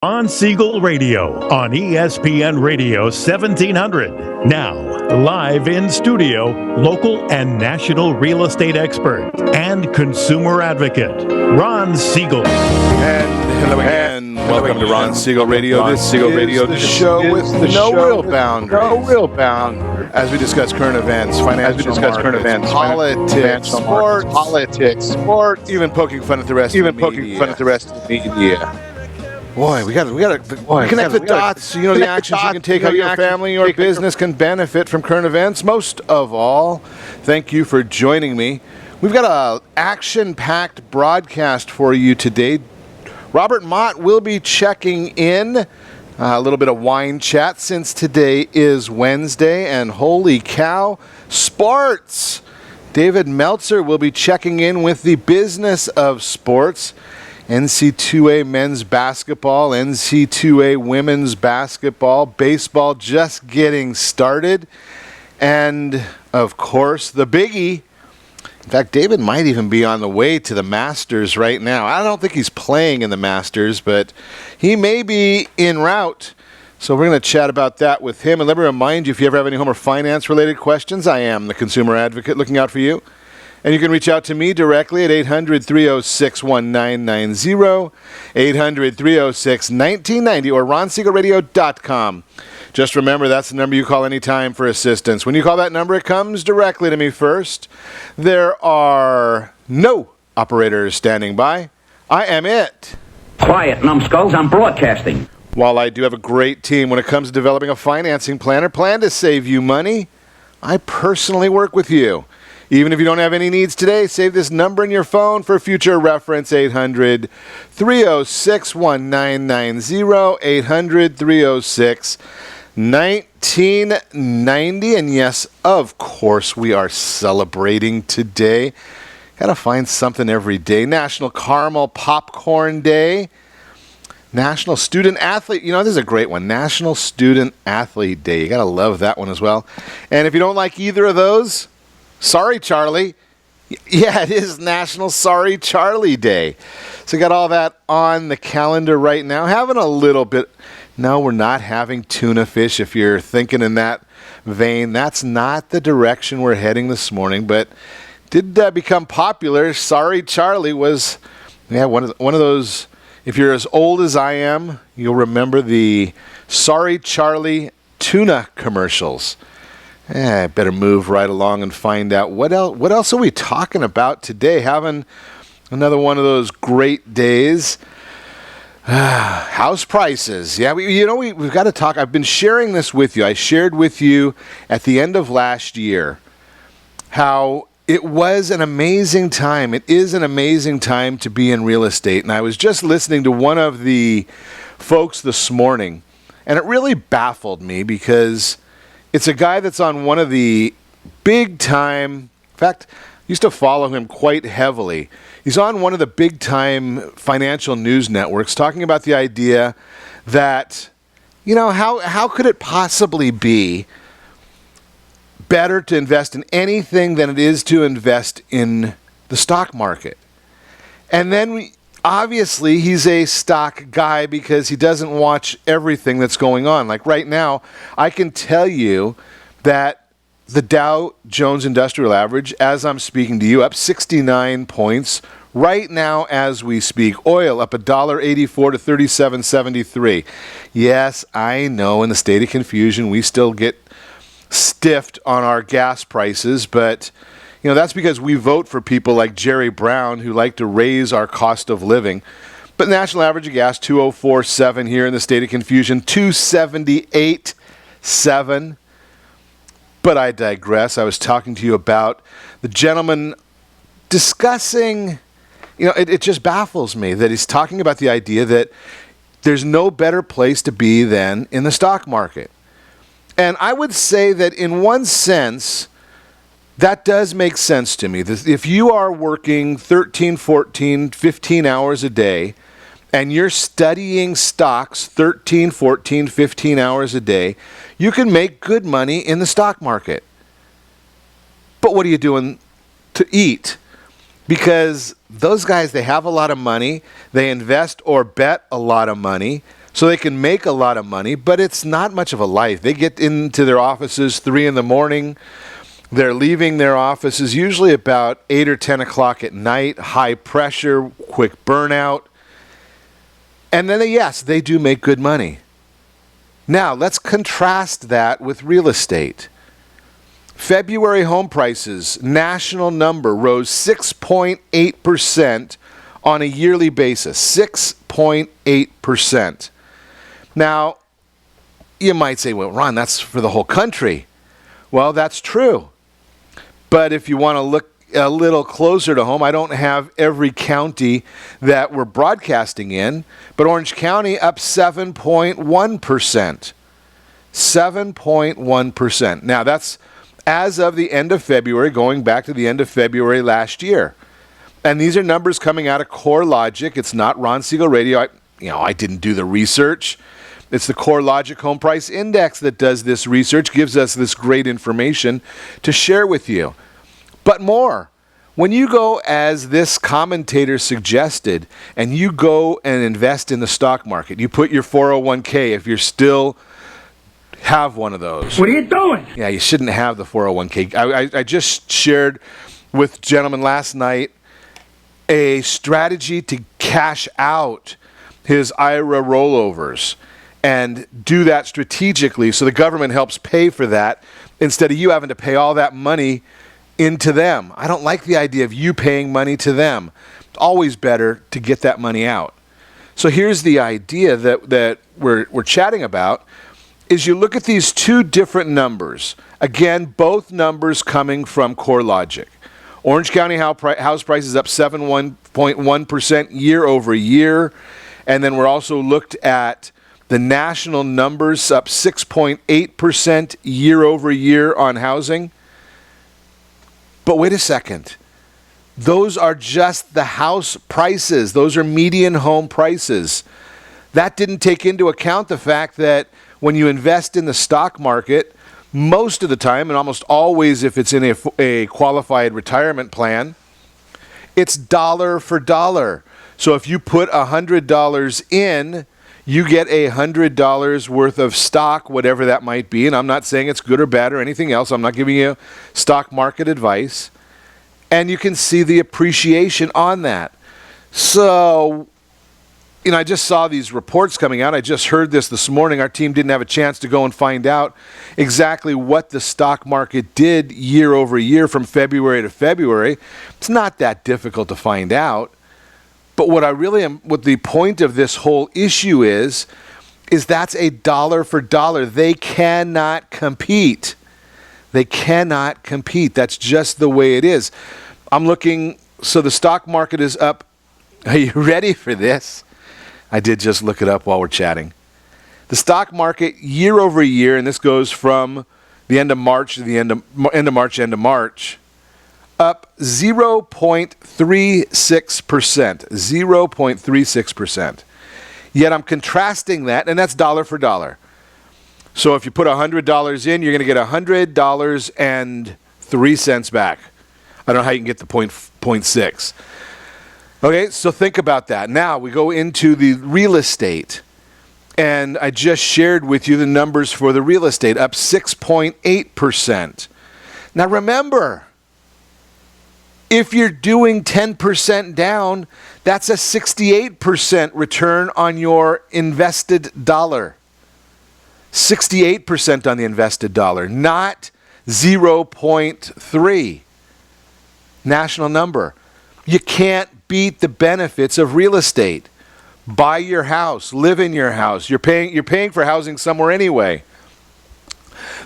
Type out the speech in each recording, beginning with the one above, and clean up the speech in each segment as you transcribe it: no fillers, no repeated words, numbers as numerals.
On Siegel Radio on ESPN Radio 1700. Now, live in studio, local and national real estate expert and consumer advocate, Ron Siegel. And hello again. Welcome to Ron Siegel Radio. This Siegel Radio, the show with no real boundaries. As we discuss current events, financial markets, politics, sports, even poking fun at the rest of the media. Boy, we gotta connect the dots. You know, the actions you can take, how your family or business can benefit from current events. Most of all, thank you for joining me. We've got a action-packed broadcast for you today. Robert Mott will be checking in. A little bit of wine chat since today is Wednesday, and holy cow, sports! David Meltzer will be checking in with the business of sports. NCAA men's basketball, NCAA women's basketball, baseball just getting started, and of course the biggie. In fact, David might even be on the way to the Masters right now. I don't think he's playing in the Masters, but he may be en route. So we're going to chat about that with him. And let me remind you, if you ever have any home or finance-related questions, I am the consumer advocate looking out for you. And you can reach out to me directly at 800-306-1990, 800-306-1990, or ronsiegelradio.com. Just remember, that's the number you call anytime for assistance. When you call that number, it comes directly to me first. There are no operators standing by. I am it. Quiet, numbskulls, I'm broadcasting. While I do have a great team when it comes to developing a financing plan or plan to save you money, I personally work with you. Even if you don't have any needs today, save this number in your phone for future reference, 800-306-1990, 800-306-1990. And yes, of course, we are celebrating today. Got to find something every day. National Caramel Popcorn Day. National Student Athlete. You know, this is a great one. National Student Athlete Day. You got to love that one as well. And if you don't like either of those, sorry, Charlie. Yeah, it is National Sorry Charlie Day. So got all that on the calendar right now. Having a little bit. No, we're not having tuna fish. If you're thinking in that vein, that's not the direction we're heading this morning. But did become popular. Sorry Charlie was, one of those. If you're as old as I am, you'll remember the Sorry Charlie tuna commercials. I better move right along and find out what else are we talking about today. Having another one of those great days. House prices. Yeah, we've got to talk. I've been sharing this with you. I shared with you at the end of last year how it was an amazing time. It is an amazing time to be in real estate. And I was just listening to one of the folks this morning, and it really baffled me because it's a guy that's on one of the big-time, in fact, I used to follow him quite heavily. He's on one of the big-time financial news networks talking about the idea that, how could it possibly be better to invest in anything than it is to invest in the stock market? And then obviously, he's a stock guy because he doesn't watch everything that's going on. Like right now, I can tell you that the Dow Jones Industrial Average, as I'm speaking to you, up 69 points right now as we speak. Oil up $1.84 to $37.73. Yes, I know in the state of confusion, we still get stiffed on our gas prices, but that's because we vote for people like Jerry Brown who like to raise our cost of living. But national average of gas, 204.7 here in the state of confusion, 278.7. But I digress. I was talking to you about the gentleman discussing, it just baffles me that he's talking about the idea that there's no better place to be than in the stock market. And I would say that in one sense, that does make sense to me. If you are working 13, 14, 15 hours a day, and you're studying stocks 13, 14, 15 hours a day, you can make good money in the stock market. But what are you doing to eat? Because those guys, they have a lot of money, they invest or bet a lot of money, So they can make a lot of money, but it's not much of a life. They get into their offices 3 in the morning. They're leaving their offices usually about 8 or 10 o'clock at night, high pressure, quick burnout. And then, yes, they do make good money. Now, let's contrast that with real estate. February home prices, national number, rose 6.8% on a yearly basis. 6.8%. Now, you might say, well, Ron, that's for the whole country. Well, that's true. But if you want to look a little closer to home, I don't have every county that we're broadcasting in, but Orange County up 7.1%. 7.1%. Now, that's as of the end of February, going back to the end of February last year. And these are numbers coming out of CoreLogic. It's not Ron Siegel Radio. I didn't do the research. It's the CoreLogic Home Price Index that does this research, gives us this great information to share with you. But more, when you go, as this commentator suggested, and you go and invest in the stock market, you put your 401k, if you're still have one of those. What are you doing? Yeah, you shouldn't have the 401k. I just shared with gentlemen last night a strategy to cash out his IRA rollovers and do that strategically so the government helps pay for that instead of you having to pay all that money into them. I don't like the idea of you paying money to them. It's always better to get that money out. So here's the idea that we're chatting about is you look at these two different numbers. Again, both numbers coming from CoreLogic. Orange County house prices up 7.1% year over year. And then we're also looked at the national numbers up 6.8% year over year on housing. But wait a second. Those are just the house prices. Those are median home prices. That didn't take into account the fact that when you invest in the stock market, most of the time, and almost always if it's in a qualified retirement plan, it's dollar for dollar. So if you put $100 in, you get $100 worth of stock, whatever that might be. And I'm not saying it's good or bad or anything else. I'm not giving you stock market advice. And you can see the appreciation on that. So, I just saw these reports coming out. I just heard this morning. Our team didn't have a chance to go and find out exactly what the stock market did year over year from February to February. It's not that difficult to find out. But what the point of this whole issue is that's a dollar for dollar. They cannot compete. They cannot compete. That's just the way it is. I'm looking, so the stock market is up. Are you ready for this? I did just look it up while we're chatting. The stock market year over year, and this goes from the end of March to the end of March, up 0.36%. 0.36%. Yet I'm contrasting that, and that's dollar for dollar. So if you put $100 in, you're going to get $100.03 back. I don't know how you can get the 0.6. Okay, so think about that. Now we go into the real estate. And I just shared with you the numbers for the real estate, up 6.8%. Now remember, if you're doing 10% down, that's a 68% return on your invested dollar. 68% on the invested dollar, not 0.3. National number. You can't beat the benefits of real estate. Buy your house, live in your house. You're paying for housing somewhere anyway.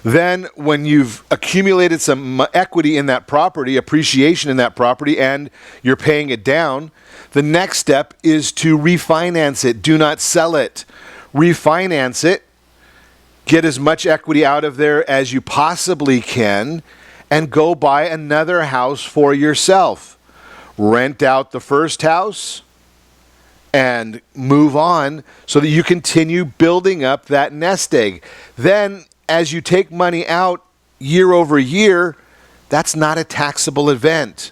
Then when you've accumulated some equity in that property, appreciation in that property, and you're paying it down, the next step is to refinance it. Do not sell it. Refinance it. Get as much equity out of there as you possibly can and go buy another house for yourself. Rent out the first house and move on so that you continue building up that nest egg. Then, as you take money out year over year, that's not a taxable event.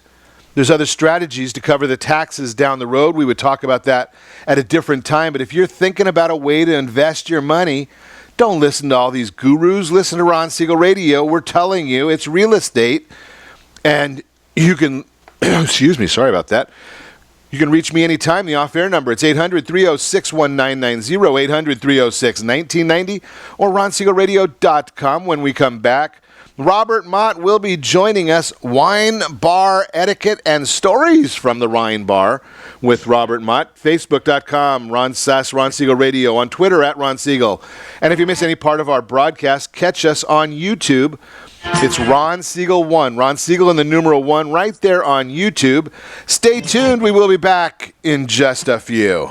There's other strategies to cover the taxes down the road. We would talk about that at a different time. But if you're thinking about a way to invest your money, don't listen to all these gurus. Listen to Ron Siegel Radio. We're telling you it's real estate. And you can, excuse me, sorry about that. You can reach me anytime. The off-air number, it's 800-306-1990, 800-306-1990, or ronsiegelradio.com. When we come back, Robert Mott will be joining us. Wine bar etiquette and stories from the Wine Bar with Robert Mott. Facebook.com, Ron Siegel Radio. On Twitter, at Ron Siegel. And if you miss any part of our broadcast, catch us on YouTube. It's Ron Siegel 1. Ron Siegel and the numeral 1 right there on YouTube. Stay tuned. We will be back in just a few.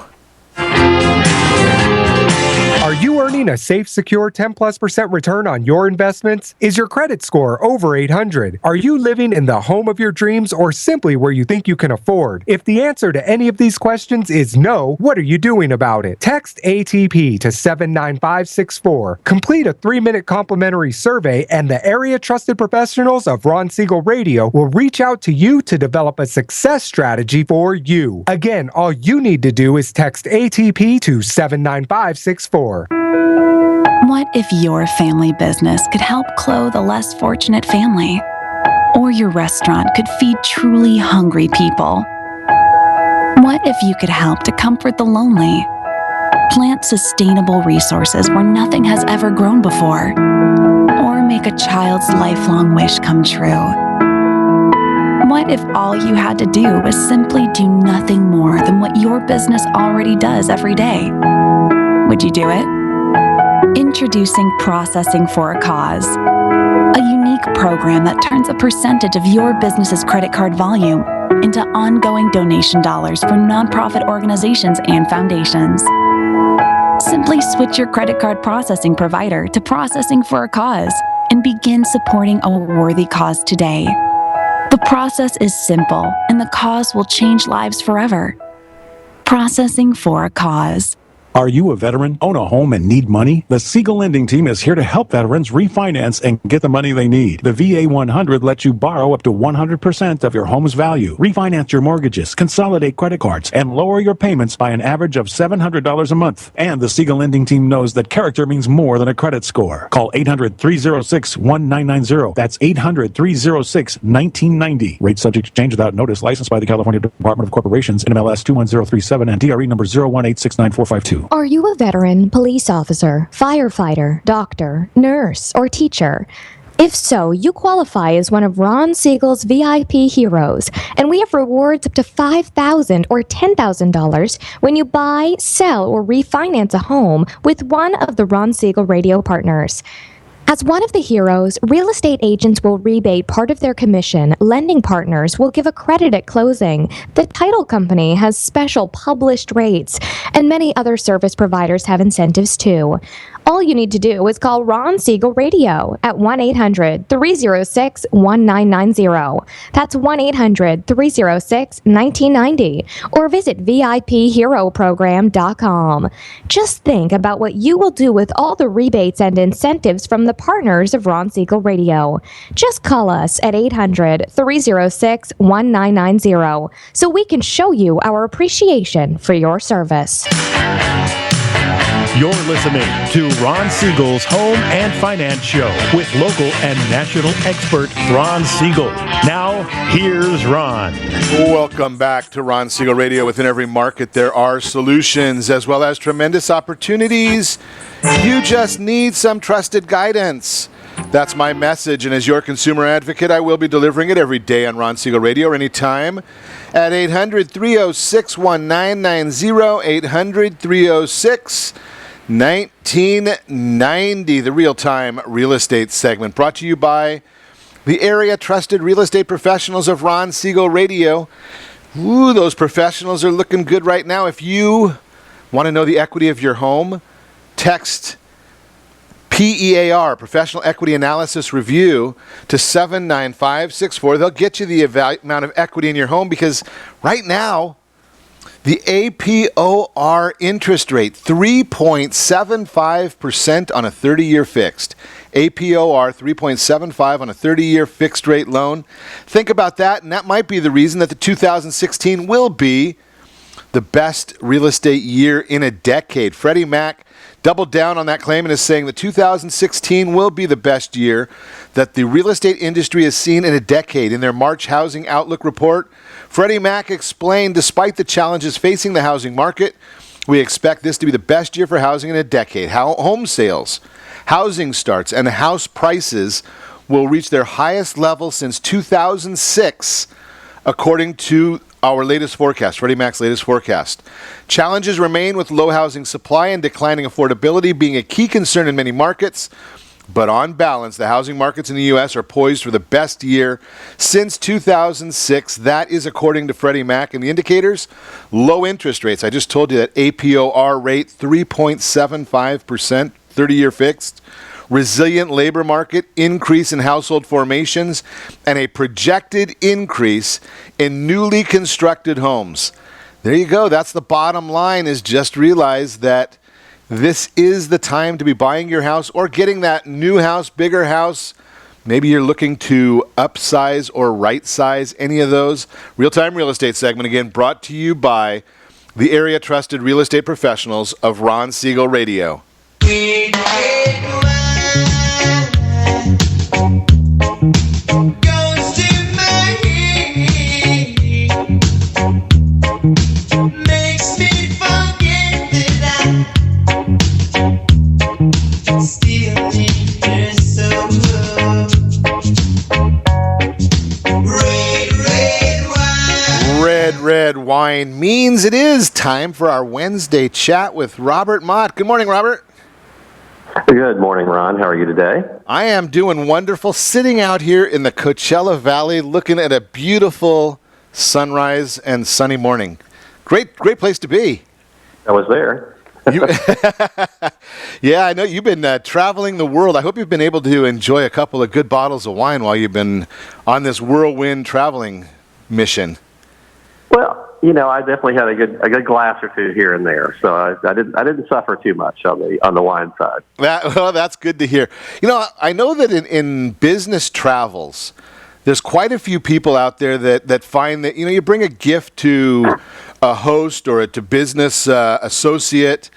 Are you earning a safe, secure 10+% return on your investments? Is your credit score over 800? Are you living in the home of your dreams or simply where you think you can afford? If the answer to any of these questions is no, what are you doing about it? Text ATP to 79564. Complete a 3-minute complimentary survey and the area trusted professionals of Ron Siegel Radio will reach out to you to develop a success strategy for you. Again, all you need to do is text ATP to 79564. What if your family business could help clothe a less fortunate family? Or your restaurant could feed truly hungry people? What if you could help to comfort the lonely? Plant sustainable resources where nothing has ever grown before? Or make a child's lifelong wish come true? What if all you had to do was simply do nothing more than what your business already does every day? Would you do it? Introducing Processing for a Cause, a unique program that turns a percentage of your business's credit card volume into ongoing donation dollars for nonprofit organizations and foundations. Simply switch your credit card processing provider to Processing for a Cause and begin supporting a worthy cause today. The process is simple, and the cause will change lives forever. Processing for a Cause. Are you a veteran, own a home, and need money? The Siegel Lending Team is here to help veterans refinance and get the money they need. The VA 100 lets you borrow up to 100% of your home's value, refinance your mortgages, consolidate credit cards, and lower your payments by an average of $700 a month. And the Siegel Lending Team knows that character means more than a credit score. Call 800-306-1990. That's 800-306-1990. Rate subject to change without notice. Licensed by the California Department of Corporations, NMLS 21037, and DRE number 0186945. Are you a veteran, police officer, firefighter, doctor, nurse, or teacher? If so, you qualify as one of Ron Siegel's VIP heroes, and we have rewards up to $5,000 or $10,000 when you buy, sell, or refinance a home with one of the Ron Siegel Radio partners. As one of the heroes, real estate agents will rebate part of their commission, lending partners will give a credit at closing, the title company has special published rates, and many other service providers have incentives too. All you need to do is call Ron Siegel Radio at 1-800-306-1990. That's 1-800-306-1990. Or visit VIPHeroProgram.com. Just think about what you will do with all the rebates and incentives from the partners of Ron Siegel Radio. Just call us at 800-306-1990 so we can show you our appreciation for your service. You're listening to Ron Siegel's Home and Finance Show with local and national expert Ron Siegel. Now, here's Ron. Welcome back to Ron Siegel Radio. Within every market, there are solutions as well as tremendous opportunities. You just need some trusted guidance. That's my message, and as your consumer advocate, I will be delivering it every day on Ron Siegel Radio or anytime at 800-306-1990, 800-306-1990, the real-time real estate segment brought to you by the area trusted real estate professionals of Ron Siegel Radio. Ooh, those professionals are looking good right now. If you want to know the equity of your home, text PEAR, Professional Equity Analysis Review, to 79564. They'll get you the amount of equity in your home because right now, The APOR interest rate, 3.75% on a 30-year fixed. APOR 3.75 on a 30-year fixed rate loan. Think about that, and that might be the reason that the 2016 will be the best real estate year in a decade. Freddie Mac doubled down on that claim and is saying the 2016 will be the best year that the real estate industry has seen in a decade. In their March Housing Outlook report, Freddie Mac explained, despite the challenges facing the housing market, we expect this to be the best year for housing in a decade. Home sales, housing starts, and house prices will reach their highest level since 2006, according to our latest forecast, Freddie Mac's latest forecast. Challenges remain with low housing supply and declining affordability being a key concern in many markets. But on balance, the housing markets in the U.S. are poised for the best year since 2006. That is according to Freddie Mac. And the indicators, low interest rates. I just told you that APOR rate, 3.75%, 30-year fixed. Resilient labor market, increase in household formations, and a projected increase in newly constructed homes. There you go. That's the bottom line, is just realize that this is the time to be buying your house or getting that new house, bigger house. Maybe you're looking to upsize or right-size any of those. Real-Time Real Estate segment, again, brought to you by the area-trusted real estate professionals of Ron Siegel Radio. Red wine means it is time for our Wednesday chat with Robert Mott. Good morning, Robert. Good morning, Ron. How are you today? I am doing wonderful, sitting out here in the Coachella Valley looking at a beautiful sunrise and sunny morning. Great place to be. I was there. Yeah, I know you've been traveling the world. I hope you've been able to enjoy a couple of good bottles of wine while you've been on this whirlwind traveling mission. Well, I definitely had a good glass or two here and there, so I didn't suffer too much on the wine side. That's good to hear. I know that in business travels, there's quite a few people out there that find that you bring a gift to a host or to business associate.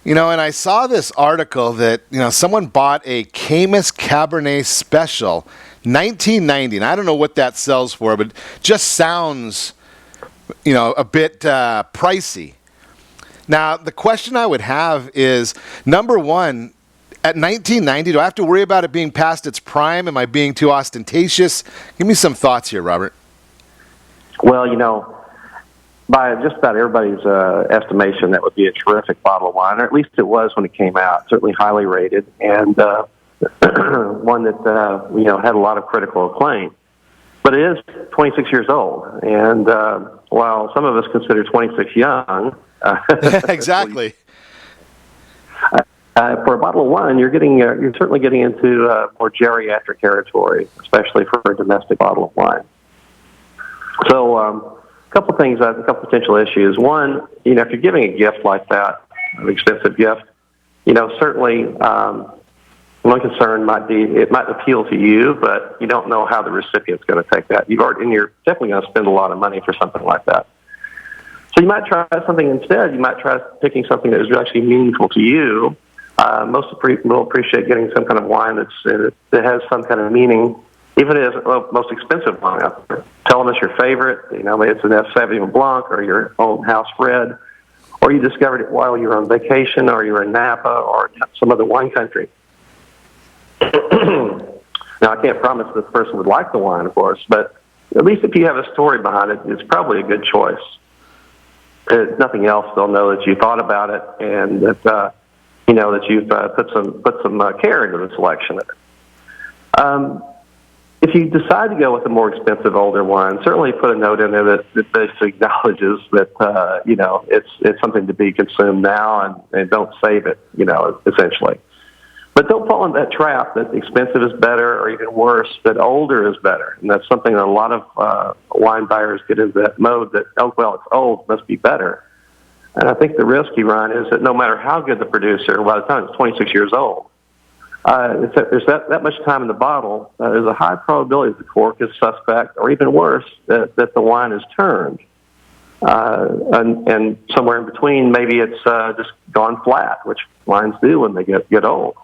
And I saw this article that someone bought a Caymus Cabernet Special, $19.90, and I don't know what that sells for, but it just sounds a bit pricey. Now, the question I would have is, number one, at $19.90, do I have to worry about it being past its prime? Am I being too ostentatious? Give me some thoughts here, Robert. Well, by just about everybody's estimation, that would be a terrific bottle of wine, or at least it was when it came out. Certainly highly rated, and one that had a lot of critical acclaim. But it is 26 years old, and while some of us consider 26 young, exactly. For a bottle of wine, you're certainly getting into more geriatric territory, especially for a domestic bottle of wine. So, a couple potential issues. One, if you're giving a gift like that, an expensive gift, certainly. One concern might be it might appeal to you, but you don't know how the recipient's going to take that. And you're definitely going to spend a lot of money for something like that. So you might try something instead. You might try picking something that is actually meaningful to you. Most will appreciate getting some kind of wine that has some kind of meaning, even if it's the most expensive wine out there. Tell them it's your favorite. Maybe it's an F. Sauvignon Blanc or your own house red, or you discovered it while you were on vacation, or you were in Napa or some other wine country. Now, I can't promise this person would like the wine, of course, but at least if you have a story behind it, it's probably a good choice. If nothing else, they'll know that you thought about it and that that you've put some care into the selection of it. If you decide to go with a more expensive older wine, certainly put a note in there that basically acknowledges that it's something to be consumed now and don't save it. Essentially. But don't fall into that trap that expensive is better, or even worse, that older is better. And that's something that a lot of wine buyers get into that mode that, oh, well, it's old, must be better. And I think the risk you run is that no matter how good the producer, by the time it's 26 years old, there's that much time in the bottle, there's a high probability that the cork is suspect, or even worse, that the wine is turned. And somewhere in between, maybe it's just gone flat, which wines do when they get old.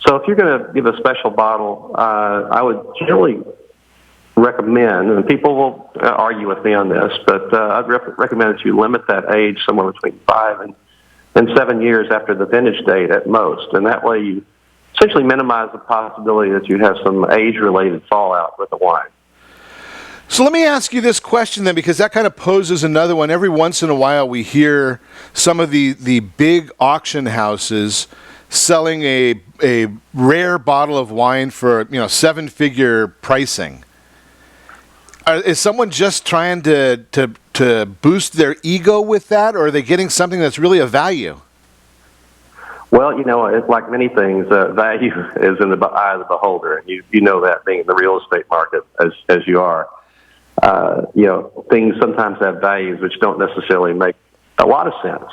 So if you're going to give a special bottle, I would generally recommend, and people will argue with me on this, but I'd recommend that you limit that age somewhere between 5 and 7 years after the vintage date at most. And that way you essentially minimize the possibility that you have some age-related fallout with the wine. So let me ask you this question then, because that kind of poses another one. Every once in a while we hear some of the big auction houses selling a rare bottle of wine for, 7-figure pricing. Is someone just trying to boost their ego with that, or are they getting something that's really of value? Well, it's like many things, value is in the eye of the beholder, and you know that being in the real estate market as you are. Things sometimes have values which don't necessarily make a lot of sense.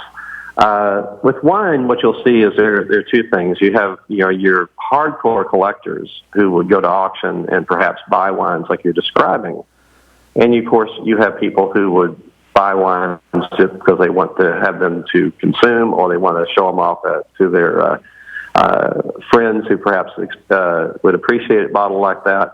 With wine, what you'll see is there are two things. You have your hardcore collectors who would go to auction and perhaps buy wines like you're describing. And, of course, you have people who would buy wines just because they want to have them to consume, or they want to show them off to their friends who perhaps would appreciate a bottle like that.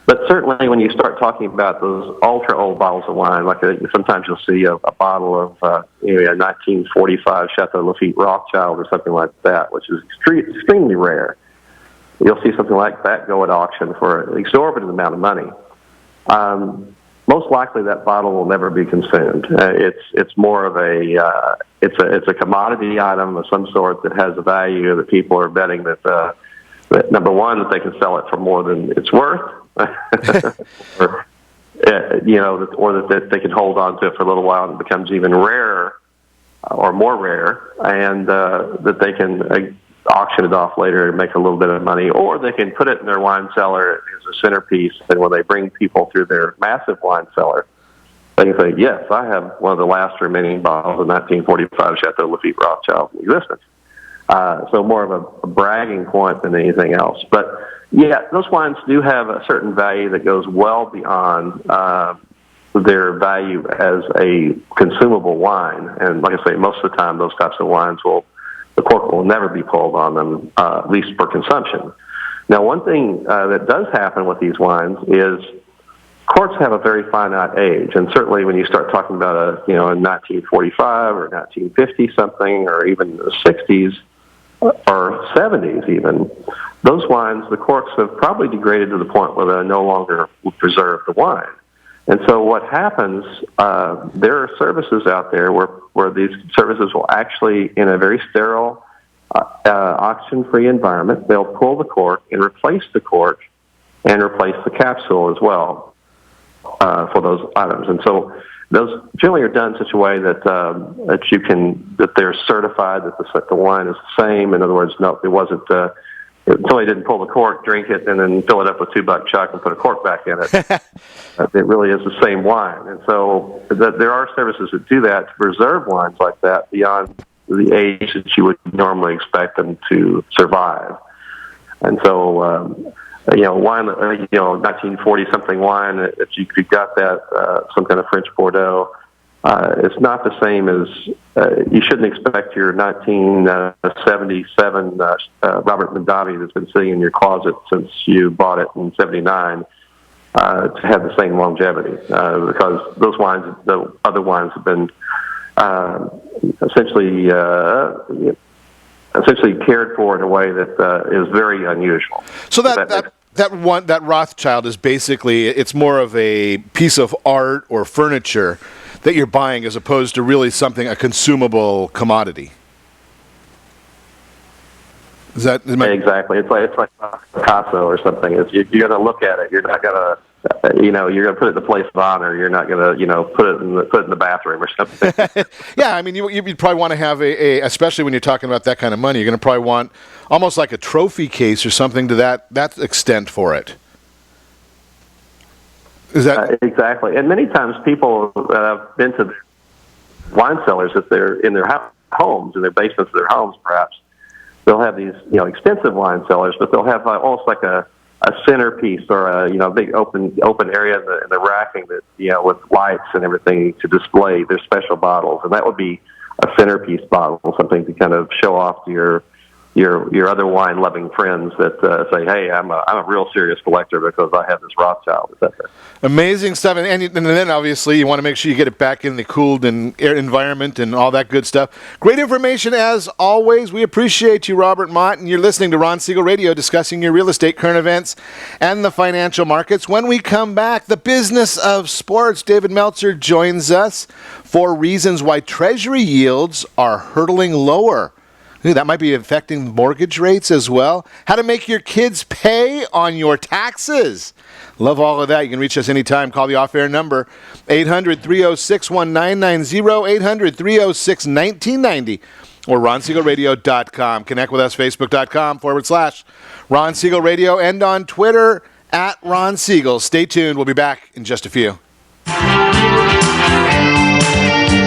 But certainly when you start talking about those ultra-old bottles of wine, like sometimes you'll see a bottle of a 1945 Chateau Lafite Rothschild or something like that, which is extremely rare. You'll see something like that go at auction for an exorbitant amount of money. Most likely that bottle will never be consumed. It's more of it's a commodity item of some sort that has a value that people are betting that number one, that they can sell it for more than it's worth, or that they can hold on to it for a little while and it becomes even rarer or more rare, and that they can auction it off later and make a little bit of money, or they can put it in their wine cellar as a centerpiece, and when they bring people through their massive wine cellar, they can say, yes, I have one of the last remaining bottles of 1945 Chateau Lafite Rothschild in existence. So more of a bragging point than anything else. But, yeah, those wines do have a certain value that goes well beyond their value as a consumable wine. And like I say, most of the time those types of wines the cork will never be pulled on them, at least for consumption. Now, one thing that does happen with these wines is corks have a very finite age, and certainly when you start talking about a 1945 or 1950 something, or even the 60s or 70s even, those wines, the corks have probably degraded to the point where they no longer preserve the wine. And so what happens, there are services out there where these services will actually, in a very sterile, oxygen-free environment, they'll pull the cork and replace the cork and replace the capsule as well for those items. And so those generally are done in such a way that that they're certified that the wine is the same. In other words, no, it wasn't. Until they didn't pull the cork, drink it, and then fill it up with $2 chuck and put a cork back in it. It really is the same wine. And so there are services that do that to preserve wines like that beyond the age that you would normally expect them to survive. And so, wine, 1940-something wine, if you've got that, some kind of French Bordeaux, it's not the same as, you shouldn't expect your 1977 Robert Mott that's been sitting in your closet since you bought it in 79 to have the same longevity, because those wines, the other wines have been essentially cared for in a way that is very unusual. So that Rothschild is basically, it's more of a piece of art or furniture that you're buying as opposed to really a consumable commodity. Exactly. It's like Picasso or something. You're going to look at it. You're not going to you're going to put it in the place of honor. You're not going to, put it in the bathroom or something. Yeah, I mean, you'd probably want to have especially when you're talking about that kind of money, you're going to probably want almost like a trophy case or something to that extent for it. Is that exactly? And many times people have been to wine cellars if they're in their homes, in their basements of their homes, perhaps. They'll have these, extensive wine cellars, but they'll have almost like a centerpiece or a big open area in the racking that with lights and everything to display their special bottles, and that would be a centerpiece bottle, something to kind of show off to your other wine loving friends that say, hey, I'm a real serious collector because I have this Rothschild, etc. Amazing stuff, and then obviously you want to make sure you get it back in the cooled and air environment and all that good stuff. Great information as always. We appreciate you, Robert Mott, and you're listening to Ron Siegel Radio, discussing your real estate, current events, and the financial markets. When we come back, the business of sports. David Meltzer joins us for reasons why Treasury yields are hurtling lower. That might be affecting mortgage rates as well. How to make your kids pay on your taxes. Love all of that. You can reach us anytime. Call the off-air number, 800-306-1990, 800-306-1990, or ronsiegelradio.com. Connect with us, facebook.com/Ron Siegel Radio, and on Twitter, @Ron Siegel. Stay tuned. We'll be back in just a few.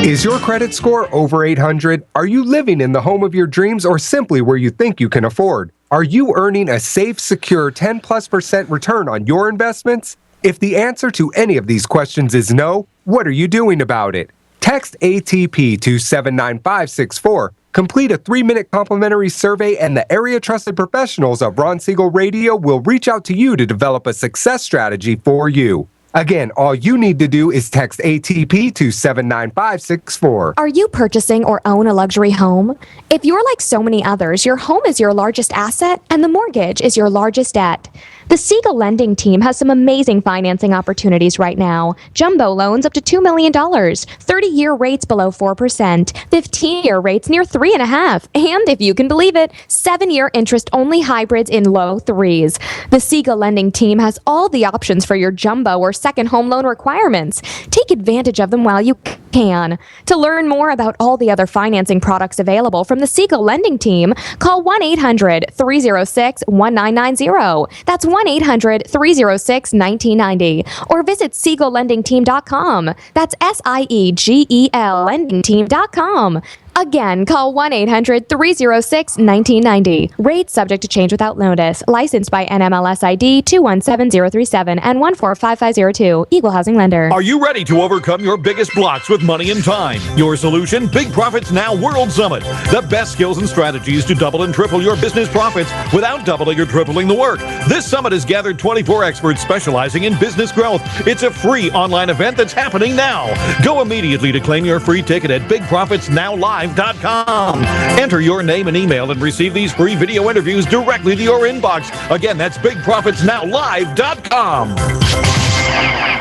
Is your credit score over 800? Are you living in the home of your dreams or simply where you think you can afford? Are you earning a safe, secure 10+% return on your investments? If the answer to any of these questions is no, what are you doing about it? Text ATP to 79564. Complete a 3-minute complimentary survey, and the area trusted professionals of Ron Siegel Radio will reach out to you to develop a success strategy for you. Again, all you need to do is text ATP to 79564. Are you purchasing or own a luxury home? If you're like so many others, your home is your largest asset and the mortgage is your largest debt. The Siegel lending team has some amazing financing opportunities right now. Jumbo loans up to $2 million, 30-year rates below 4%, 15-year rates near 3.5%, and if you can believe it, 7-year interest-only hybrids in low 3s. The Siegel lending team has all the options for your jumbo or second home loan requirements. Take advantage of them while you can. To learn more about all the other financing products available from the Siegel lending team, call 1-800-306-1990. That's 1-800-306-1990. Or visit SiegelLendingTeam.com. That's SIEGEL lendingteam.com. Again, call 1-800-306-1990. Rates subject to change without notice. Licensed by NMLS ID 217037 and 145502. Equal housing lender. Are you ready to overcome your biggest blocks with money and time? Your solution? Big Profits Now World Summit. The best skills and strategies to double and triple your business profits without doubling or tripling the work. This summit has gathered 24 experts specializing in business growth. It's a free online event that's happening now. Go immediately to claim your free ticket at BigProfitsNowLive.com. Enter your name and email and receive these free video interviews directly to your inbox. Again, that's BigProfitsNowLive.com.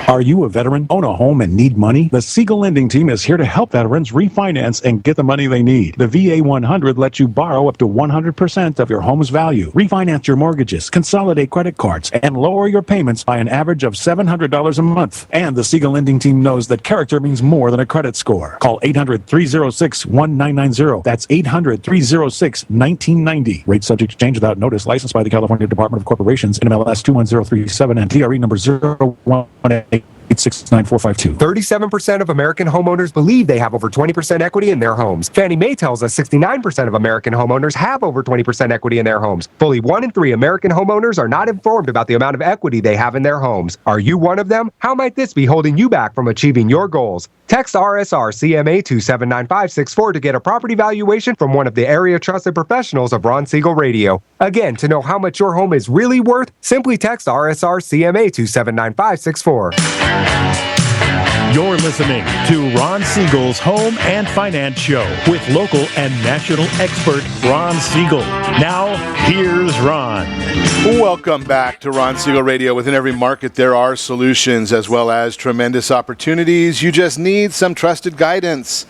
Are you a veteran, own a home, and need money? The Siegel Lending Team is here to help veterans refinance and get the money they need. The VA 100 lets you borrow up to 100% of your home's value, refinance your mortgages, consolidate credit cards, and lower your payments by an average of $700 a month. And the Siegel Lending Team knows that character means more than a credit score. Call 800-306-1990. That's 800-306-1990. Rate subject to change without notice. Licensed by the California Department of Corporations, NMLS 21037, and TRE number 018. 869-452. 37% of American homeowners believe they have over 20% equity in their homes. Fannie Mae tells us 69% of American homeowners have over 20% equity in their homes. Fully 1 in 3 American homeowners are not informed about the amount of equity they have in their homes. Are you one of them? How might this be holding you back from achieving your goals? Text RSR CMA to 79564 to get a property valuation from one of the area trusted professionals of Ron Siegel Radio. Again, to know how much your home is really worth, simply text RSR CMA to 79564. You're listening to Ron Siegel's Home and Finance Show with local and national expert Ron Siegel. Now, here's Ron. Welcome back to Ron Siegel Radio. Within every market, there are solutions as well as tremendous opportunities. You just need some trusted guidance.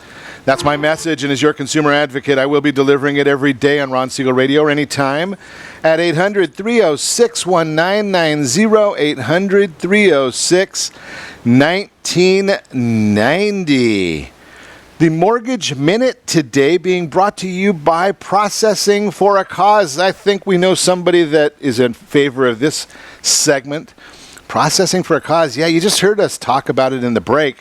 That's my message, and as your consumer advocate, I will be delivering it every day on Ron Siegel Radio or anytime at 800-306-1990, 800-306-1990. The Mortgage Minute today being brought to you by Processing for a Cause. I think we know somebody that is in favor of this segment. Processing for a Cause. Yeah, you just heard us talk about it in the break,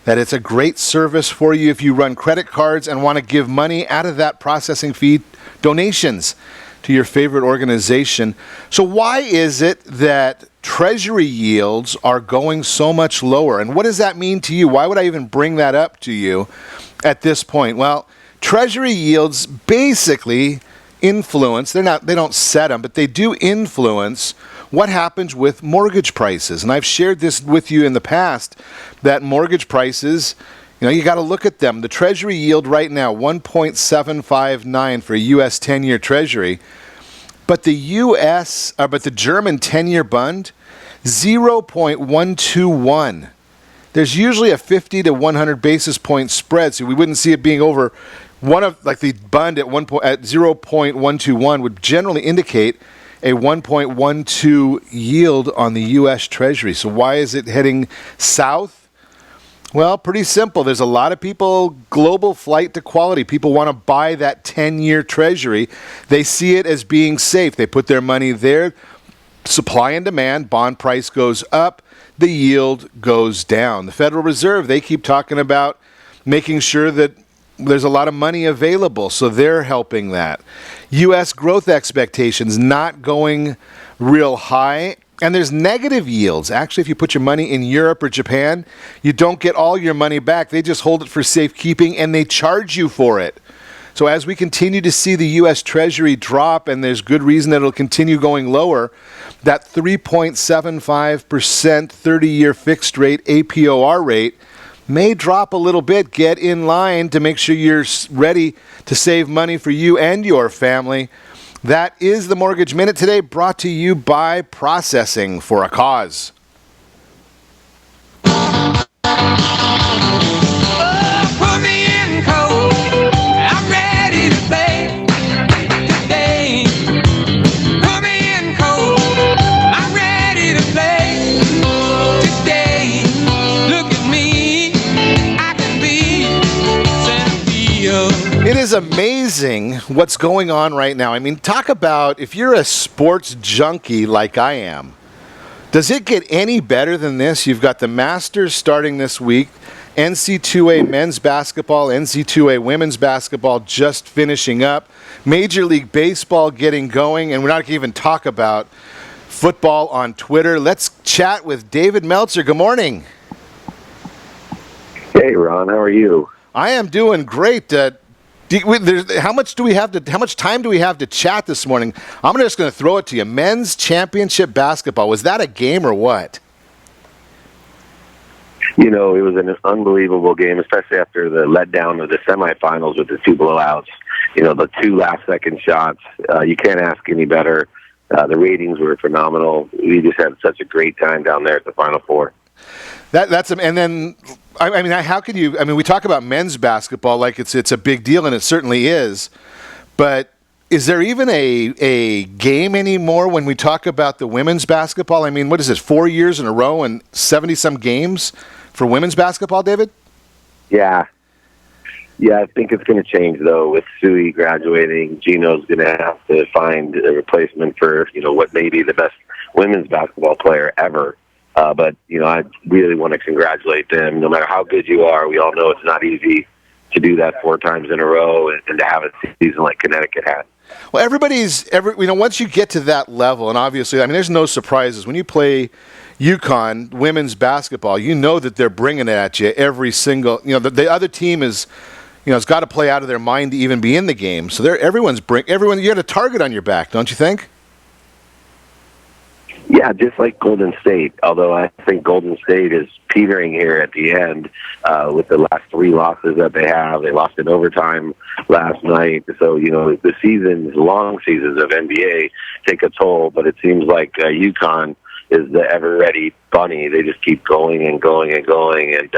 that it's a great service for you if you run credit cards and want to give money out of that processing fee, donations to your favorite organization. So why is it that Treasury yields are going so much lower? And what does that mean to you? Why would I even bring that up to you at this point? Well, Treasury yields basically influence, they don't set them, but they do influence what happens with mortgage prices. And I've shared this with you in the past, that mortgage prices, you got to look at them. The Treasury yield right now, 1.759 for a U.S. 10-year Treasury. But the German 10-year bond, 0.121. There's usually a 50 to 100 basis point spread, so we wouldn't see it being over the bond at 0.121 would generally indicate a 1.12 yield on the U.S. Treasury. So why is it heading south? Well, pretty simple. There's a lot of people, global flight to quality. People want to buy that 10-year Treasury. They see it as being safe. They put their money there. Supply and demand, bond price goes up, the yield goes down. The Federal Reserve, they keep talking about making sure that there's a lot of money available, so they're helping that. U.S. growth expectations not going real high, and there's negative yields. Actually, if you put your money in Europe or Japan, you don't get all your money back. They just hold it for safekeeping, and they charge you for it. So as we continue to see the U.S. Treasury drop, and there's good reason that it'll continue going lower, that 3.75% 30-year fixed rate APOR rate may drop a little bit. Get in line to make sure you're ready to save money for you and your family. That is the Mortgage Minute today, brought to you by Processing for a Cause. Put me in cold. I'm ready to play today. Put me in cold. I'm ready to play today. Look at me. I can be Cynthia. It is amazing what's going on right now. I mean, talk about if you're a sports junkie like I am, does it get any better than this? You've got the Masters starting this week, NCAA men's basketball, NCAA women's basketball just finishing up, Major League Baseball getting going, and we're not going to even talk about football on Twitter. Let's chat with David Meltzer. Good morning. Hey, Ron. How are you? I am doing great. How much time do we have to chat this morning? I'm just going to throw it to you. Men's championship basketball. Was that a game or what? It was an unbelievable game, especially after the letdown of the semifinals with the two blowouts. The two last-second shots. You can't ask any better. The ratings were phenomenal. We just had such a great time down there at the Final Four. And then, I mean, how could you? I mean, we talk about men's basketball like it's a big deal, and it certainly is. But is there even a game anymore when we talk about the women's basketball? I mean, what is this? 4 years in a row and 70-some games for women's basketball, David? Yeah, I think it's going to change though. With Sui graduating, Gino's going to have to find a replacement for what may be the best women's basketball player ever. But I really want to congratulate them. No matter how good you are, we all know it's not easy to do that 4 times in a row and to have a season like Connecticut had. Well, once you get to that level, and obviously, I mean, there's no surprises. When you play UConn women's basketball, you know that they're bringing it at you every single, the other team is, has got to play out of their mind to even be in the game. So everyone, you got a target on your back, don't you think? Yeah, just like Golden State, although I think Golden State is petering here at the end with the last 3 losses that they have. They lost in overtime last night. So, the long seasons of NBA take a toll, but it seems like UConn is the ever-ready bunny. They just keep going and going and going, and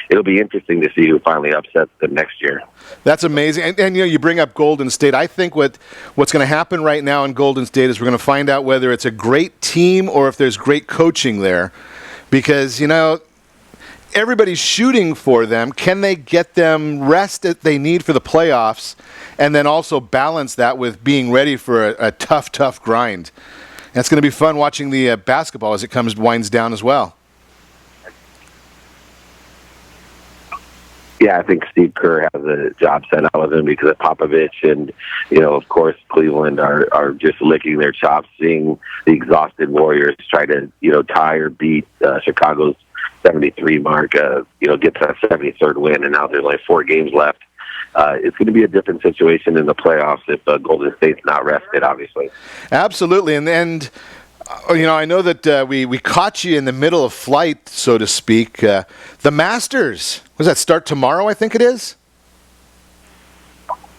it'll be interesting to see who finally upsets them next year. That's amazing. And you bring up Golden State. I think what's going to happen right now in Golden State is we're going to find out whether it's a great team or if there's great coaching there. Because, everybody's shooting for them. Can they get them rest that they need for the playoffs and then also balance that with being ready for a tough grind? And it's going to be fun watching the basketball as it winds down as well. Yeah, I think Steve Kerr has a job set out with him because of Popovich, and of course, Cleveland are just licking their chops, seeing the exhausted Warriors try to tie or beat Chicago's 73 mark, get to a 73rd win, and now there's only 4 games left. It's going to be a different situation in the playoffs if Golden State's not rested, obviously. Absolutely, and I know that we caught you in the middle of flight, so to speak. The Masters, does that start tomorrow, I think it is?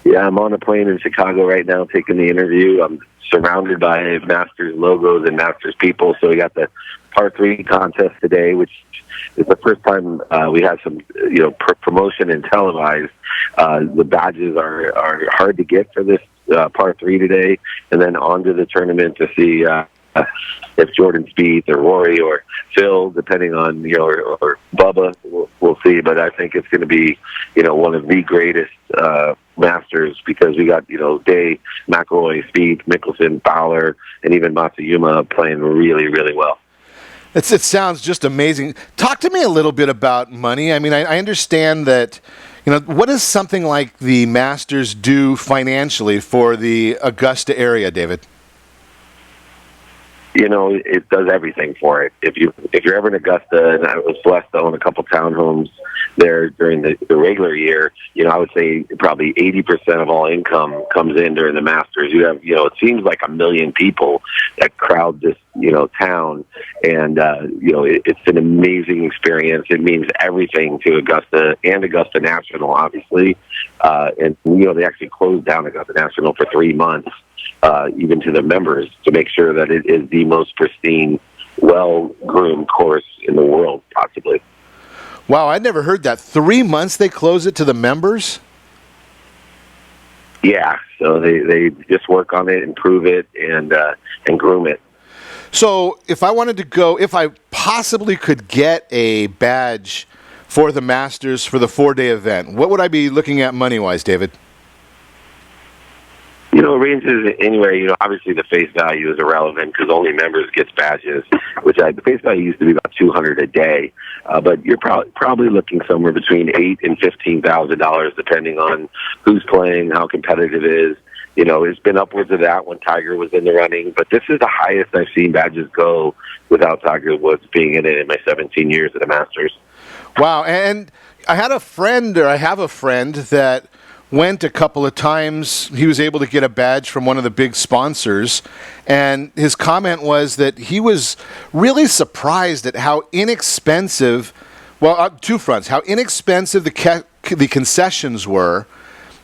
Yeah, I'm on a plane in Chicago right now taking the interview. I'm surrounded by Masters logos and Masters people, so we got the par 3 contest today, which is the first time we had some promotion and televised. The badges are hard to get for this par 3 today, and then on to the tournament to see if Jordan Spieth or Rory or Phil, depending on or Bubba, we'll see. But I think it's going to be one of the greatest Masters because we got Day, McIlroy, Spieth, Mickelson, Fowler, and even Matsuyama playing really, really well. It sounds just amazing. Talk to me a little bit about money. I mean, I understand that. What does something like the Masters do financially for the Augusta area, David? It does everything for it. If you're ever in Augusta, and I was blessed to own a couple townhomes there during the regular year, I would say probably 80% of all income comes in during the Masters. You have, it seems like 1 million people that crowd this, town, and it's an amazing experience. It means everything to Augusta and Augusta National, obviously, and they actually closed down Augusta National for 3 months. Even to the members, to make sure that it is the most pristine, well-groomed course in the world, possibly. Wow, I'd never heard that. 3 months they close it to the members? Yeah, so they just work on it, improve it, and groom it. So if I wanted to go, if I possibly could get a badge for the Masters for the 4-day event, what would I be looking at money-wise, David? It ranges anywhere. Obviously the face value is irrelevant because only members get badges, the face value used to be about $200 a day. But you're probably looking somewhere between $8,000 and $15,000, depending on who's playing, how competitive it is. It's been upwards of that when Tiger was in the running, but this is the highest I've seen badges go without Tiger Woods being in it in my 17 years at the Masters. Wow, and I have a friend that went a couple of times. He was able to get a badge from one of the big sponsors, and his comment was that he was really surprised at how inexpensive, two fronts, how inexpensive the concessions were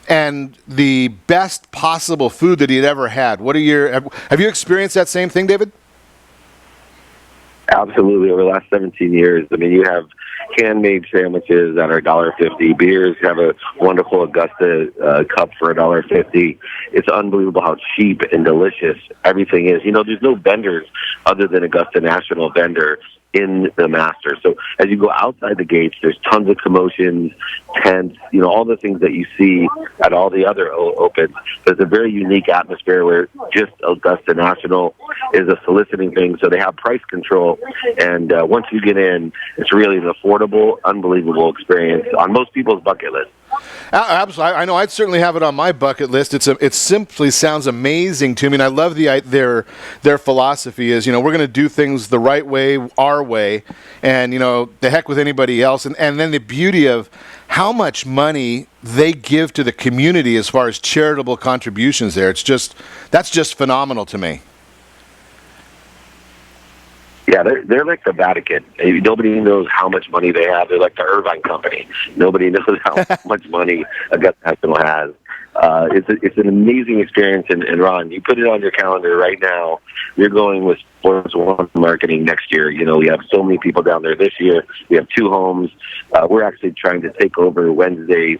and the best possible food that he had ever had. Have you experienced that same thing, David? Absolutely. Over the last 17 years, you have handmade sandwiches that are $1.50. Beers have a wonderful Augusta cup for $1.50. It's unbelievable how cheap and delicious everything is. There's no vendors other than Augusta National vendor in the Masters. So as you go outside the gates, there's tons of commotions, tents, all the things that you see at all the other Opens. There's a very unique atmosphere where just Augusta National is a soliciting thing, so they have price control. And once you get in, it's really an affordable, unbelievable experience on most people's bucket list. Absolutely. I know I'd certainly have it on my bucket list. It simply sounds amazing to me, and I love their philosophy is, we're going to do things the right way, our way, and, the heck with anybody else. And then the beauty of how much money they give to the community as far as charitable contributions there. That's just phenomenal to me. Yeah, they're like the Vatican. Nobody knows how much money they have. They're like the Irvine Company. Nobody knows how much money Augusta National has. It's an amazing experience. And Ron, you put it on your calendar right now. You're going with Sports One Marketing next year. You know, we have so many people down there this year. We have 2 homes. We're actually trying to take over Wednesday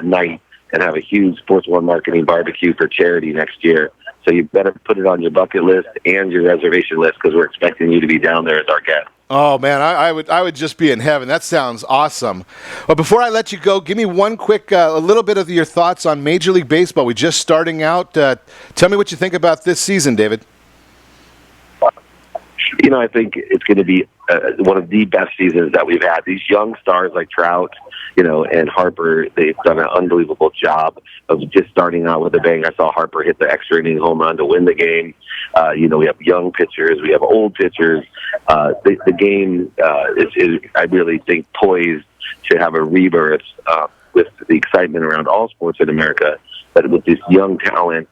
night and have a huge Sports One Marketing barbecue for charity next year. So you better put it on your bucket list and your reservation list, because we're expecting you to be down there as our guest. Oh, man, I would just be in heaven. That sounds awesome. But before I let you go, give me one quick, a little bit of your thoughts on Major League Baseball. We're just starting out. Tell me what you think about this season, David. You know, I think it's going to be one of the best seasons that we've had. These young stars like Trout, you know, and Harper, they've done an unbelievable job of just starting out with a bang. I saw Harper hit the extra inning home run to win the game. You know, we have young pitchers, we have old pitchers. The game is, I really think, poised to have a rebirth with the excitement around all sports in America. But with this young talent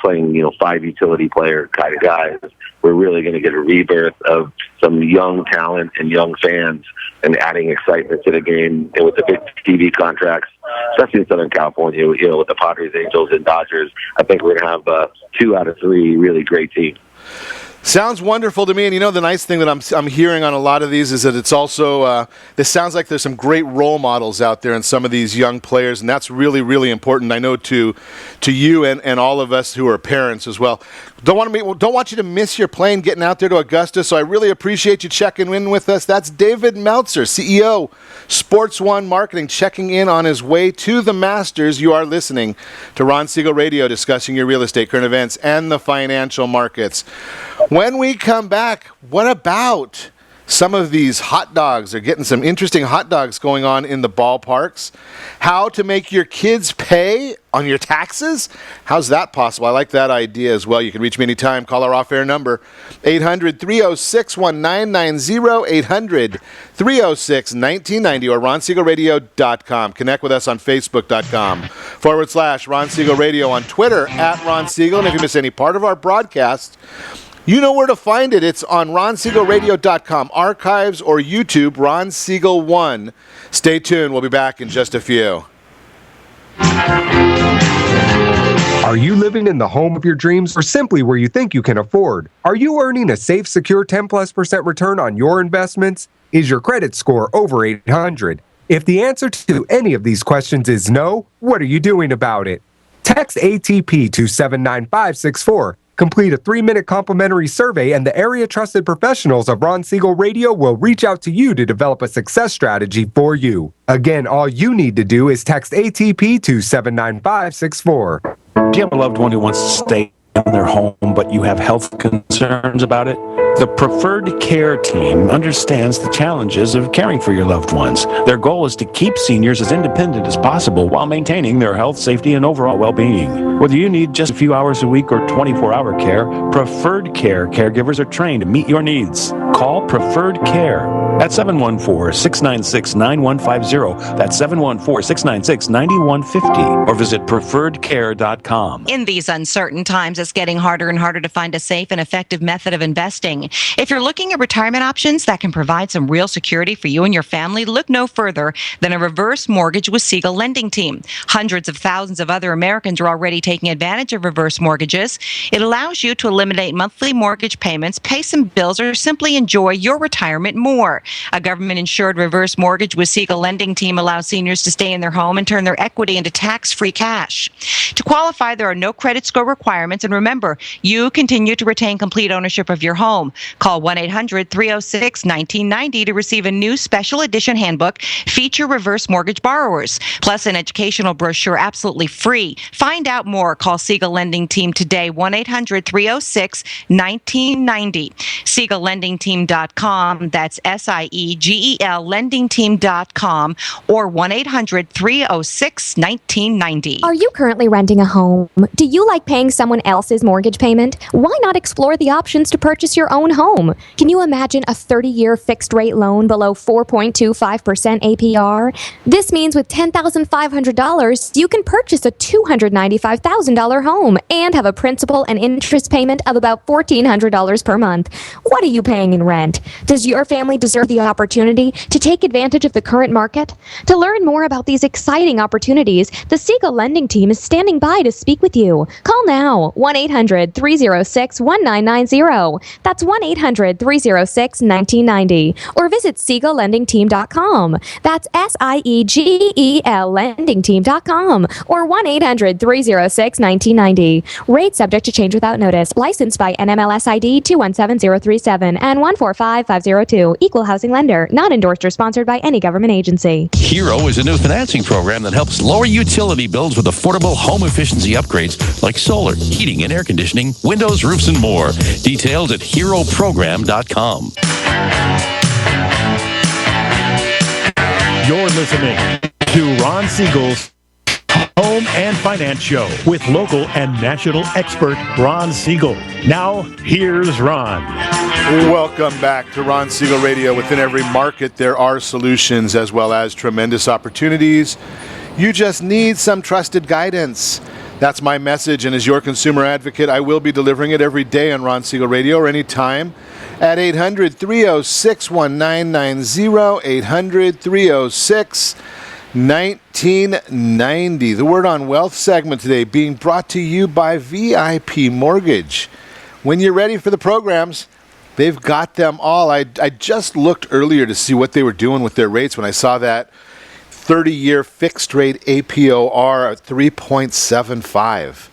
playing, you know, 5 utility player kind of guys, we're really going to get a rebirth of some young talent and young fans, and adding excitement to the game. And with the big TV contracts, especially in Southern California, you know, with the Padres, Angels, and Dodgers, I think we're going to have 2 out of 3 really great teams. Sounds wonderful to me, and you know the nice thing that I'm hearing on a lot of these is that it's also this sounds like there's some great role models out there in some of these young players, and that's really, really important. I know to you and all of us who are parents as well. Don't want you to miss your plane getting out there to Augusta, so I really appreciate you checking in with us. That's David Meltzer, CEO, Sports One Marketing, checking in on his way to the Masters. You are listening to Ron Siegel Radio, discussing your real estate, current events, and the financial markets. When we come back, what about some of these hot dogs? They're getting some interesting hot dogs going on in the ballparks. How to make your kids pay on your taxes? How's that possible? I like that idea as well. You can reach me anytime. Call our off-air number, 800-306-1990, 800-306-1990, or ronsiegelradio.com. Connect with us on Facebook.com/Ron Siegel Radio, on Twitter @Ron Siegel. And if you miss any part of our broadcast, you know where to find it. It's on ronsiegelradio.com, archives, or YouTube, Ron Siegel 1. Stay tuned. We'll be back in just a few. Are you living in the home of your dreams, or simply where you think you can afford? Are you earning a safe, secure 10+% return on your investments? Is your credit score over 800? If the answer to any of these questions is no, what are you doing about it? Text ATP to 79564. Complete a 3-minute complimentary survey, and the area trusted professionals of Ron Siegel Radio will reach out to you to develop a success strategy for you. Again, all you need to do is text ATP to 79564. Do you have a loved one who wants to stay in their home, but you have health concerns about it? The Preferred Care team understands the challenges of caring for your loved ones. Their goal is to keep seniors as independent as possible while maintaining their health, safety, and overall well-being. Whether you need just a few hours a week or 24-hour care, Preferred Care caregivers are trained to meet your needs. Call Preferred Care at 714-696-9150. That's 714-696-9150. Or visit preferredcare.com. In these uncertain times, it's getting harder and harder to find a safe and effective method of investing. If you're looking at retirement options that can provide some real security for you and your family, look no further than a reverse mortgage with Siegel Lending Team. Hundreds of thousands of other Americans are already taking advantage of reverse mortgages. It allows you to eliminate monthly mortgage payments, pay some bills, or simply enjoy your retirement more. A government-insured reverse mortgage with Siegel Lending Team allows seniors to stay in their home and turn their equity into tax-free cash. To qualify, there are no credit score requirements, and remember, you continue to retain complete ownership of your home. Call 1-800-306-1990 to receive a new special edition handbook, Feature Reverse Mortgage Borrowers, plus an educational brochure absolutely free. Find out more. Call Siegel Lending Team today, 1-800-306-1990. SiegelLendingTeam.com, that's SIEGEL LendingTeam.com, or 1-800-306-1990. Are you currently renting a home? Do you like paying someone else's mortgage payment? Why not explore the options to purchase your own own home. Can you imagine a 30-year fixed-rate loan below 4.25% APR? This means with $10,500, you can purchase a $295,000 home and have a principal and interest payment of about $1,400 per month. What are you paying in rent? Does your family deserve the opportunity to take advantage of the current market? To learn more about these exciting opportunities, the Siegel lending team is standing by to speak with you. Call now, 1-800-306-1990. That's 1-800-306-1990. Or visit SiegelLendingTeam.com. That's SIEGEL LendingTeam.com. Or 1-800-306-1990. Rates subject to change without notice. Licensed by NMLS ID 217037 and 145502. Equal housing lender. Not endorsed or sponsored by any government agency. Hero is a new financing program that helps lower utility bills with affordable home efficiency upgrades like solar, heating and air conditioning, windows, roofs, and more. Details at heroprogram.com. You're listening to Ron Siegel's Home and Finance Show with local and national expert Ron Siegel. Now, here's Ron. Welcome back to Ron Siegel Radio. Within every market, there are solutions as well as tremendous opportunities. You just need some trusted guidance. That's my message, and as your consumer advocate, I will be delivering it every day on Ron Siegel Radio or anytime at 800-306-1990, 800-306-1990. The Word on Wealth segment today being brought to you by VIP Mortgage. When you're ready for the programs, they've got them all. I just looked earlier to see what they were doing with their rates when I saw that 30-year fixed rate APOR at 3.75.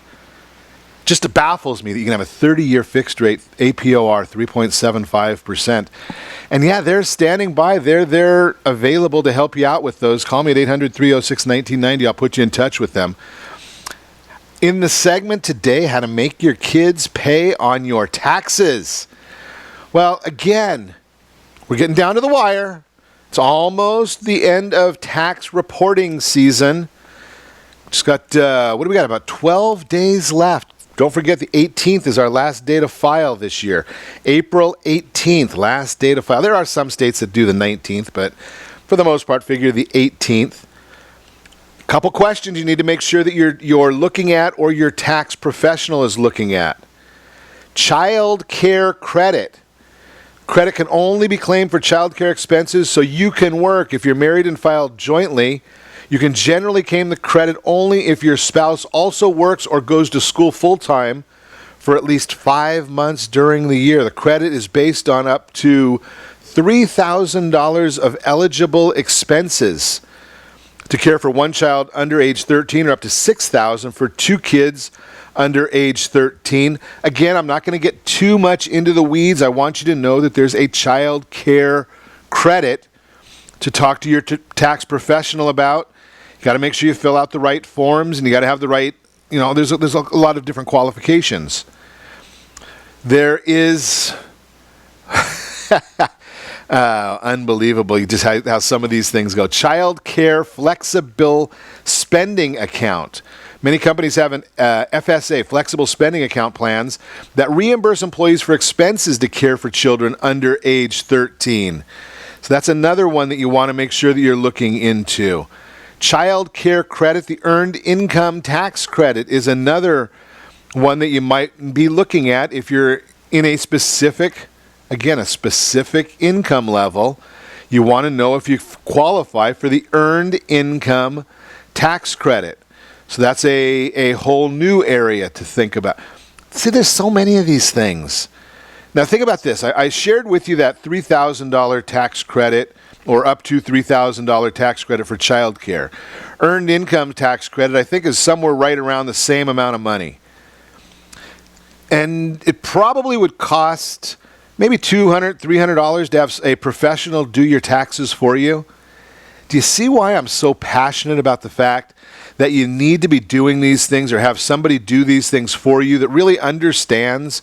Just baffles me that you can have a 30-year fixed rate APOR 3.75%. And yeah, they're standing by. They're available to help you out with those. Call me at 800-306-1990. I'll put you in touch with them. In the segment today, how to make your kids pay on your taxes. Well, again, we're getting down to the wire. It's almost the end of tax reporting season. Just got, what do we got, about 12 days left. Don't forget the 18th is our last day to file this year. April 18th, last day to file. There are some states that do the 19th, but for the most part, figure the 18th. Couple questions you need to make sure that you're looking at or your tax professional is looking at. Child care credit. Credit can only be claimed for child care expenses so you can work. If you're married and filed jointly, you can generally claim the credit only if your spouse also works or goes to school full-time for at least 5 months during the year. The credit is based on up to $3,000 of eligible expenses to care for one child under age 13 or up to $6,000 for two kids under age 13. Again, I'm not going to get too much into the weeds. I want you to know that there's a child care credit to talk to your tax professional about. You got to make sure you fill out the right forms, and you got to have the right, there's a lot of different qualifications. There is unbelievable just how some of these things go. Child care flexible spending account. Many companies have an FSA, flexible spending account plans, that reimburse employees for expenses to care for children under age 13. So that's another one that you want to make sure that you're looking into. Child care credit, the earned income tax credit, is another one that you might be looking at if you're in a specific income level. You want to know if you qualify for the earned income tax credit. So that's a whole new area to think about. See, there's so many of these things. Now think about this. I shared with you that $3,000 tax credit or up to $3,000 tax credit for child care. Earned income tax credit, I think, is somewhere right around the same amount of money. And it probably would cost maybe $200, $300 to have a professional do your taxes for you. Do you see why I'm so passionate about the fact that you need to be doing these things or have somebody do these things for you that really understands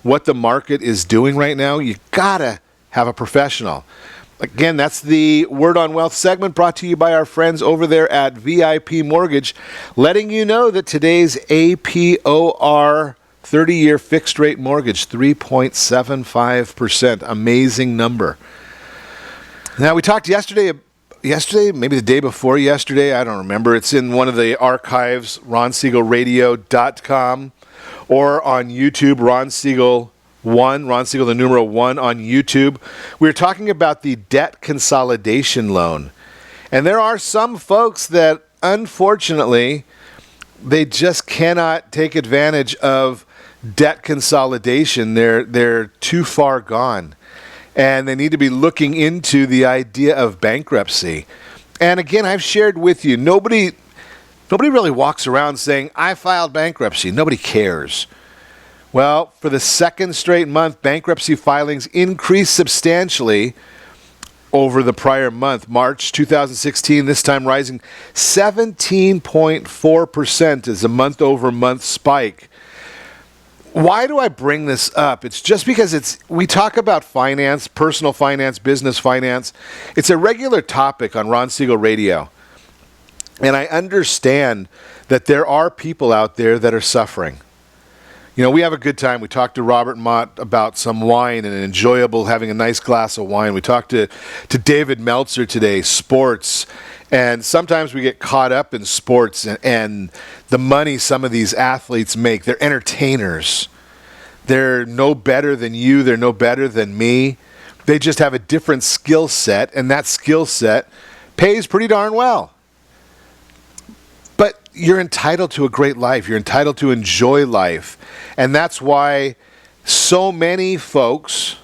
what the market is doing right now? You gotta have a professional. Again, that's the Word on Wealth segment brought to you by our friends over there at VIP Mortgage, letting you know that today's APOR 30-year fixed rate mortgage, 3.75%. Amazing number. Now, we talked yesterday, maybe the day before yesterday, I don't remember. It's in one of the archives, ronsiegelradio.com, or on YouTube, Ron Siegel 1, Ron Siegel, the numeral 1 on YouTube. We were talking about the debt consolidation loan. And there are some folks that, unfortunately, they just cannot take advantage of debt consolidation. They're too far gone. And they need to be looking into the idea of bankruptcy. And again, I've shared with you, nobody really walks around saying, I filed bankruptcy. Nobody cares. Well, for the second straight month, bankruptcy filings increased substantially over the prior month, March 2016, this time rising 17.4% as a month-over-month spike. Why do I bring this up? It's just because we talk about finance, personal finance, business finance. It's a regular topic on Ron Siegel Radio. And I understand that there are people out there that are suffering. You know, we have a good time. We talked to Robert Mott about some wine and enjoyable having a nice glass of wine. We talked to David Meltzer today, sports. And sometimes we get caught up in sports and the money some of these athletes make. They're entertainers. They're no better than you. They're no better than me. They just have a different skill set, and that skill set pays pretty darn well. But you're entitled to a great life. You're entitled to enjoy life. And that's why so many folks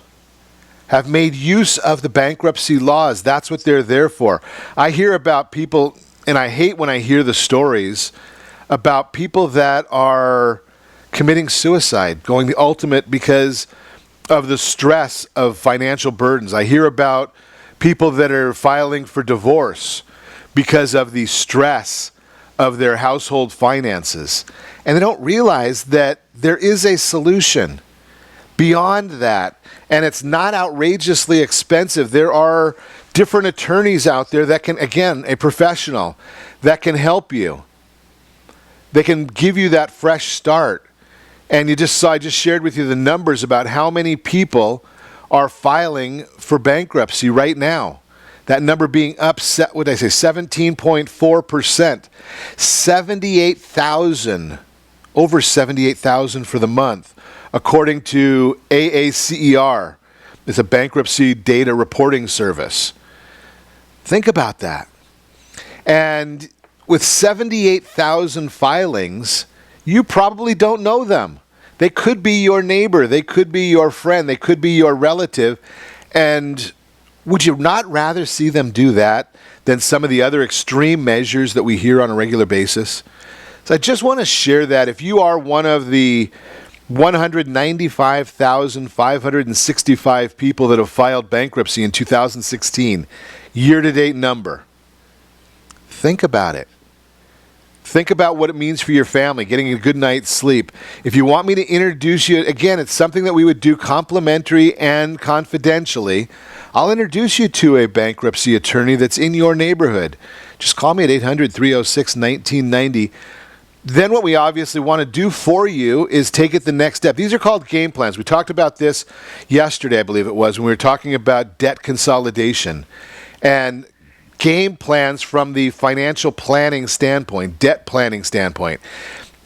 have made use of the bankruptcy laws. That's what they're there for. I hear about people, and I hate when I hear the stories about people that are committing suicide, going the ultimate because of the stress of financial burdens. I hear about people that are filing for divorce because of the stress of their household finances. And they don't realize that there is a solution beyond that. And it's not outrageously expensive. There are different attorneys out there that can, again, a professional, that can help you. They can give you that fresh start. And I just shared with you the numbers about how many people are filing for bankruptcy right now. That number being up, 17.4%. 78,000, over 78,000 for the month, according to AACER. It's a bankruptcy data reporting service. Think about that. And with 78,000 filings, you probably don't know them. They could be your neighbor. They could be your friend. They could be your relative. And would you not rather see them do that than some of the other extreme measures that we hear on a regular basis? So I just want to share that. If you are one of the 195,565 people that have filed bankruptcy in 2016, year-to-date number, think about it. Think about what it means for your family, getting a good night's sleep. If you want me to introduce you, again, it's something that we would do complimentary and confidentially. I'll introduce you to a bankruptcy attorney that's in your neighborhood. Just call me at 800-306-1990. Then what we obviously want to do for you is take it the next step. These are called game plans. We talked about this yesterday, I believe it was, when we were talking about debt consolidation. And game plans from the financial planning standpoint, debt planning standpoint.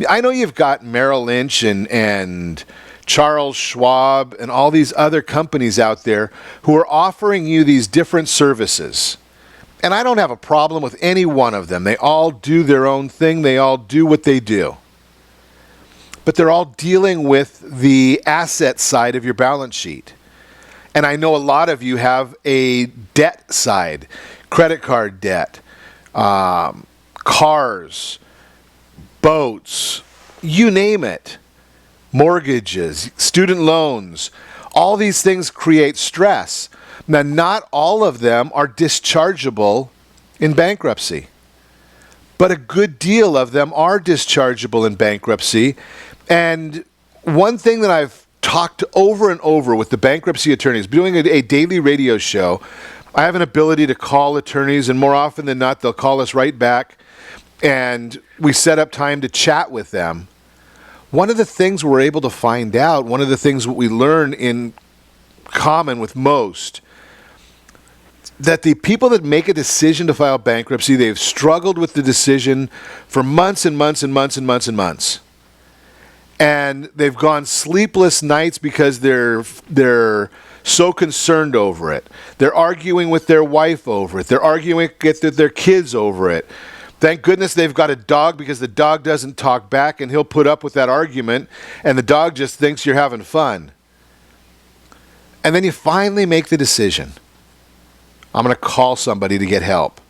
I know you've got Merrill Lynch and Charles Schwab and all these other companies out there who are offering you these different services. And I don't have a problem with any one of them. They all do their own thing. They all do what they do. But they're all dealing with the asset side of your balance sheet. And I know a lot of you have a debt side. Credit card debt, cars, boats, you name it, mortgages, student loans, all these things create stress. Now, not all of them are dischargeable in bankruptcy, but a good deal of them are dischargeable in bankruptcy. And one thing that I've talked over and over with the bankruptcy attorneys, doing a daily radio show, I have an ability to call attorneys, and more often than not, they'll call us right back, and we set up time to chat with them. one of the things we're able to find out, one of the things that we learn in common with most, that the people that make a decision to file bankruptcy, they've struggled with the decision for months and months and months and months and months. And they've gone sleepless nights because they're so concerned over it. They're arguing with their wife over it. They're arguing with their kids over it. Thank goodness they've got a dog, because the dog doesn't talk back and he'll put up with that argument, and the dog just thinks you're having fun. And then you finally make the decision. I'm going to call somebody to get help.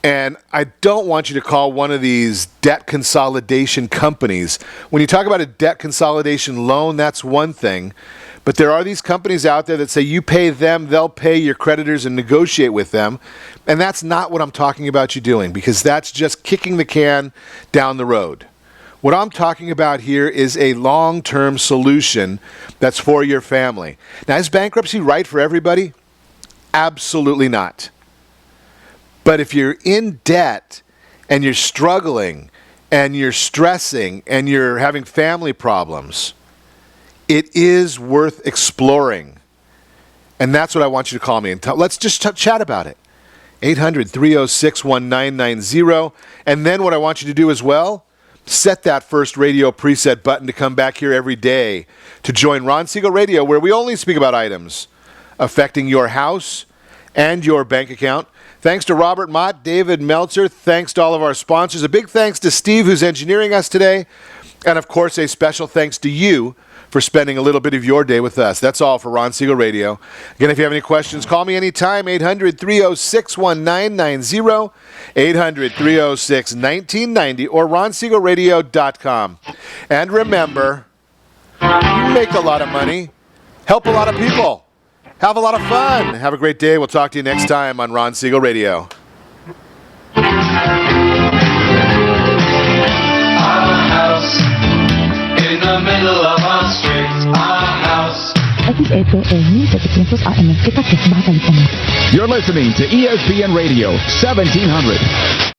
And I don't want you to call one of these debt consolidation companies. When you talk about a debt consolidation loan, that's one thing. But there are these companies out there that say you pay them, they'll pay your creditors and negotiate with them. And that's not what I'm talking about you doing, because that's just kicking the can down the road. What I'm talking about here is a long-term solution that's for your family. Now, is bankruptcy right for everybody? Absolutely not. But if you're in debt and you're struggling and you're stressing and you're having family problems, it is worth exploring. And that's what I want you to call me and let's just chat about it. 800-306-1990. And then what I want you to do as well, set that first radio preset button to come back here every day to join Ron Siegel Radio, where we only speak about items affecting your house and your bank account. Thanks to Robert Mott, David Meltzer. Thanks to all of our sponsors. A big thanks to Steve, who's engineering us today. And, of course, a special thanks to you for spending a little bit of your day with us. That's all for Ron Siegel Radio. Again, if you have any questions, call me anytime, 800-306-1990, 800-306-1990, or ronsiegelradio.com. And remember, make a lot of money, help a lot of people. Have a lot of fun. Have a great day. We'll talk to you next time on Ron Siegel Radio. Our house in the middle of our street. Our house. You're listening to ESPN Radio 1700.